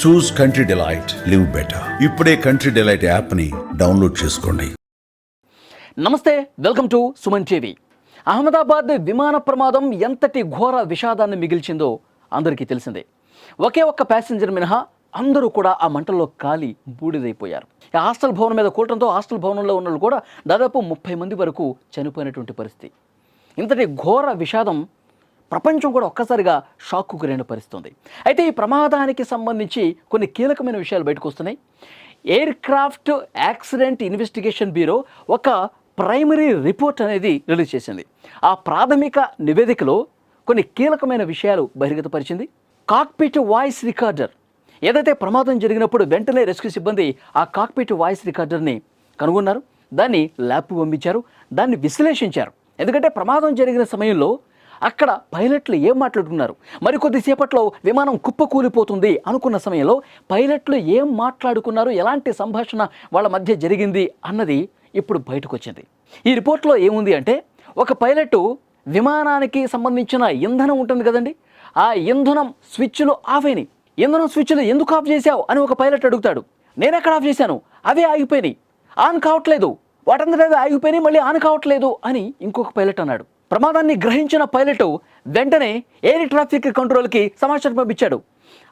చూస్ country delight, live better. ఇప్పుడే country delight యాప్ని download చేసుకోండి. నమస్తే, welcome to Suman TV. Ahmedabad విమాన ప్రమాదం ఎంతటి ఘోర విషాదాన్ని మిగిల్చిందో అందరికీ తెలిసిందే. ఒకే ఒక్క ప్యాసింజర్ మినహా అందరూ కూడా ఆ మంటల్లో కాలి బూడిదైపోయారు. హాస్టల్ భవనం మీద కూలటంతో హాస్టల్ భవనంలో ఉన్న వాళ్ళు కూడా దాదాపు 30 మంది వరకు చనిపోయినటువంటి పరిస్థితి. ఇంతటి ఘోర విషాదం ప్రపంచం కూడా ఒక్కసారిగా షాక్కు గురైన పరిస్థితుంది. అయితే ఈ ప్రమాదానికి సంబంధించి కొన్ని కీలకమైన విషయాలు బయటకు వస్తున్నాయి. Air craft accident investigation bureau ఒక ప్రైమరీ రిపోర్ట్ అనేది రిలీజ్ చేసింది. ఆ ప్రాథమిక నివేదికలో కొన్ని కీలకమైన విషయాలు బహిర్గతపరిచింది. కాక్పిట్ వాయిస్ రికార్డర్, ఏదైతే ప్రమాదం జరిగినప్పుడు వెంటనే రెస్క్యూ సిబ్బంది ఆ కాక్పిట్ వాయిస్ రికార్డర్ని కనుగొన్నారు. దాన్ని ల్యాబ్కు పంపించారు, దాన్ని విశ్లేషించారు. ఎందుకంటే ప్రమాదం జరిగిన సమయంలో అక్కడ పైలట్లు ఏం మాట్లాడుకున్నారు, మరికొద్దిసేపట్లో విమానం కుప్పకూలిపోతుంది అనుకున్న సమయంలో పైలట్లు ఏం మాట్లాడుకున్నారు, ఎలాంటి సంభాషణ వాళ్ళ మధ్య జరిగింది అన్నది ఇప్పుడు బయటకు వచ్చింది. ఈ రిపోర్ట్లో ఏముంది అంటే, ఒక పైలట్ విమానానికి సంబంధించిన ఇంధనం ఉంటుంది కదండి, ఆ ఇంధనం స్విచ్లు ఆఫ్ అయినాయి. ఇంధనం స్విచ్లు ఎందుకు ఆఫ్ చేశావు అని ఒక పైలట్ అడుగుతాడు. నేను ఎక్కడ ఆఫ్ చేశాను, అవే ఆగిపోయినాయి, ఆన్ కావట్లేదు, వాటందరూ ఆగిపోయినాయి, మళ్ళీ ఆన్ కావట్లేదు అని ఇంకొక పైలట్ అన్నాడు. ప్రమాదాన్ని గ్రహించిన పైలట్ వెంటనే ఎయిర్ ట్రాఫిక్ కంట్రోల్కి సమాచారం పంపించాడు.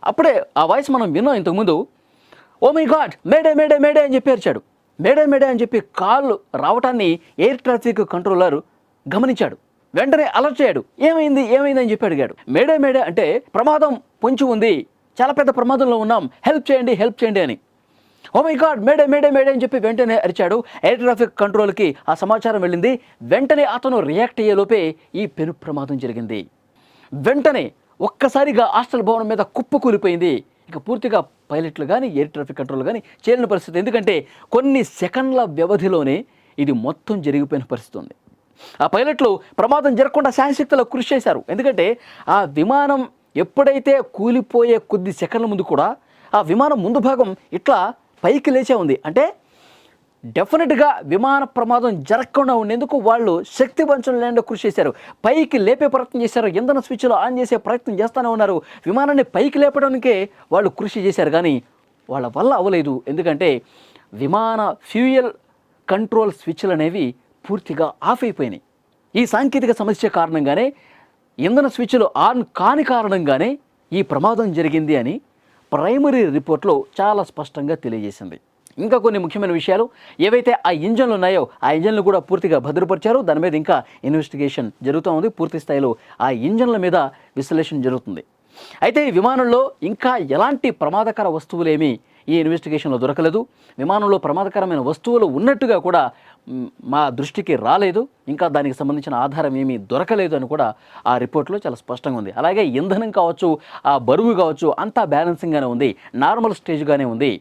అప్పుడే ఆ వాయిస్ మనం విన్నాం ఇంతకుముందు. Oh my god, mayday mayday mayday అని చెప్పి అరిచాడు. మేడే మేడే అని చెప్పి కాల్ రావటాన్ని ఎయిర్ ట్రాఫిక్ కంట్రోలర్ గమనించాడు. వెంటనే అలర్ట్ చేయడు. ఏమైంది ఏమైంది అని చెప్పి అడిగాడు. మేడే మేడే అంటే ప్రమాదం పొంచి ఉంది, చాలా పెద్ద ప్రమాదంలో ఉన్నాం, హెల్ప్ చేయండి హెల్ప్ చేయండి అని. Oh my god, mayday mayday mayday అని చెప్పి వెంటనే అరిచాడు. ఎయిర్ ట్రాఫిక్ కంట్రోల్కి ఆ సమాచారం వెళ్ళింది. వెంటనే అతను రియాక్ట్ అయ్యేలోపే ఈ పెను ప్రమాదం జరిగింది. వెంటనే ఒక్కసారిగా హాస్టల్ భవనం మీద కుప్పకూలిపోయింది. ఇక పూర్తిగా పైలట్లు కానీ ఎయిర్ ట్రాఫిక్ కంట్రోల్ కానీ చేయలేని పరిస్థితి. ఎందుకంటే కొన్ని సెకండ్ల వ్యవధిలోనే ఇది మొత్తం జరిగిపోయిన పరిస్థితి ఉంది. ఆ పైలట్లు ప్రమాదం జరగకుండా శాయశక్తిలో కృషి చేశారు. ఎందుకంటే ఆ విమానం ఎప్పుడైతే కూలిపోయే కొద్ది సెకండ్ల ముందు కూడా ఆ విమానం ముందు భాగం ఇట్లా పైకి లేచే ఉంది. అంటే డెఫినెట్గా విమాన ప్రమాదం జరగకుండా ఉండేందుకు వాళ్ళు శక్తి వంచన లేకుండా కృషి చేశారు. పైకి లేపే ప్రయత్నం చేశారు, ఇంధన స్విచ్లు ఆన్ చేసే ప్రయత్నం చేస్తూనే ఉన్నారు. విమానాన్ని పైకి లేపడానికే వాళ్ళు కృషి చేశారు, కానీ వాళ్ళ వల్ల అవ్వలేదు. ఎందుకంటే విమాన ఫ్యూయల్ కంట్రోల్ స్విచ్లు అనేవి పూర్తిగా ఆఫ్ అయిపోయినాయి. ఈ సాంకేతిక సమస్య కారణంగానే, ఇంధన స్విచ్లు ఆన్ కాని కారణంగానే ఈ ప్రమాదం జరిగింది అని ప్రైమరీ రిపోర్ట్లో చాలా స్పష్టంగా తెలియజేసింది. ఇంకా కొన్ని ముఖ్యమైన విషయాలు ఏవైతే ఆ ఇంజన్లు ఉన్నాయో ఆ ఇంజన్లు కూడా పూర్తిగా భద్రపరిచారు. దాని మీద ఇంకా ఇన్వెస్టిగేషన్ జరుగుతూ ఉంది. పూర్తి స్థాయిలో ఆ ఇంజన్ల మీద విశ్లేషణ జరుగుతుంది. అయితే ఈ విమానంలో ఇంకా ఎలాంటి ప్రమాదకర వస్తువులేమీ ఈ ఇన్వెస్టిగేషన్లో దొరకలేదు. విమానంలో ప్రమాదకరమైన వస్తువులు ఉన్నట్టుగా కూడా మా దృష్టికి రాలేదు. ఇంకా దానికి సంబంధించిన ఆధారం ఏమీ దొరకలేదు అని కూడా ఆ రిపోర్ట్లో చాలా స్పష్టంగా ఉంది. అలాగే ఇంధనం కావచ్చు, ఆ బరువు కావచ్చు, అంతా బ్యాలెన్సింగ్గానే ఉంది, నార్మల్ స్టేజ్గానే ఉంది.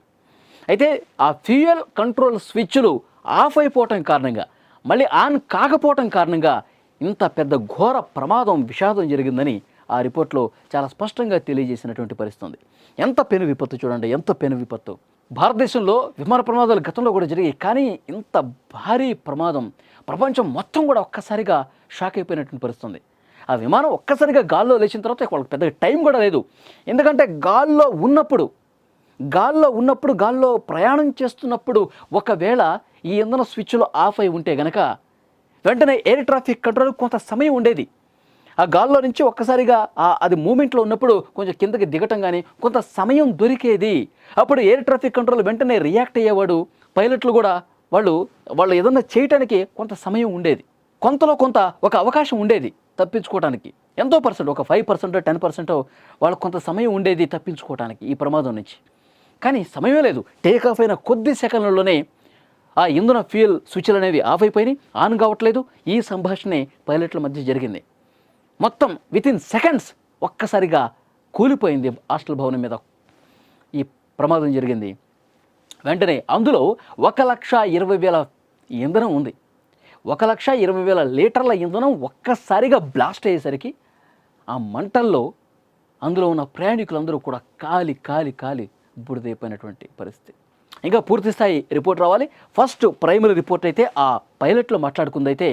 అయితే ఆ ఫ్యూయల్ కంట్రోల్ స్విచ్లు ఆఫ్ అయిపోవటం కారణంగా, మళ్ళీ ఆన్ కాకపోవటం కారణంగా ఇంత పెద్ద ఘోర ప్రమాదం విషాదం జరిగిందని ఆ రిపోర్ట్లో చాలా స్పష్టంగా తెలియజేసినటువంటి పరిస్థితి ఉంది. ఎంత పెను విపత్తు చూడండి, ఎంత పెను విపత్తు. భారతదేశంలో విమాన ప్రమాదాలు గతంలో కూడా జరిగాయి, కానీ ఇంత భారీ ప్రమాదం ప్రపంచం మొత్తం కూడా ఒక్కసారిగా షాక్ అయిపోయినటువంటి పరిస్థితి. ఆ విమానం ఒక్కసారిగా గాల్లో లేచిన తర్వాత వాళ్ళకి పెద్దగా టైం కూడా లేదు. ఎందుకంటే గాల్లో ఉన్నప్పుడు గాల్లో ప్రయాణం చేస్తున్నప్పుడు ఒకవేళ ఈ ఇంధన స్విచ్లు ఆఫ్ అయి ఉంటే గనక వెంటనే ఎయిర్ ట్రాఫిక్ కంట్రోల్ కొంత సమయం ఉండేది. ఆ గాల్లో నుంచి ఒక్కసారిగా అది మూమెంట్లో ఉన్నప్పుడు కొంచెం కిందకి దిగటం కానీ కొంత సమయం దొరికేది. అప్పుడు ఎయిర్ ట్రాఫిక్ కంట్రోల్ వెంటనే రియాక్ట్ అయ్యేవాడు. పైలట్లు కూడా వాళ్ళు ఏదన్నా చేయటానికి కొంత సమయం ఉండేది, కొంతలో కొంత ఒక అవకాశం ఉండేది తప్పించుకోవడానికి. ఎంతో పర్సెంట్, ఒక 5%, 10% వాళ్ళకు కొంత సమయం ఉండేది తప్పించుకోవడానికి ఈ ప్రమాదం నుంచి. కానీ సమయమే లేదు. టేక్ ఆఫ్ అయిన కొద్ది సెకండ్లలోనే ఆ ఇంధన ఫ్యూయల్ స్విచ్లు అనేవి ఆఫ్ అయిపోయినాయి, ఆన్ కావట్లేదు. ఈ సంభాషణే పైలట్ల మధ్య జరిగింది. మొత్తం వితిన్ సెకండ్స్ ఒక్కసారిగా కూలిపోయింది హాస్టల్ భవనం మీద ఈ ప్రమాదం జరిగింది. వెంటనే అందులో 1,20,000 ఇంధనం ఉంది. 1,20,000 లీటర్ల ఇంధనం ఒక్కసారిగా బ్లాస్ట్ అయ్యేసరికి ఆ మంటల్లో అందులో ఉన్న ప్రయాణికులందరూ కూడా కాలి కాలి కాలి బుడిదైపోయినటువంటి పరిస్థితి. ఇంకా పూర్తి స్థాయి రిపోర్ట్ రావాలి. ఫస్ట్ ప్రైమరీ రిపోర్ట్ అయితే ఆ పైలట్లో మాట్లాడుకుందైతే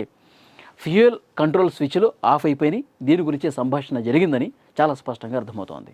ఫ్యూయల్ కంట్రోల్ స్విచ్లు ఆఫ్ అయిపోయినాయి, దీని గురించే సంభాషణ జరిగిందని చాలా స్పష్టంగా అర్థమవుతోంది.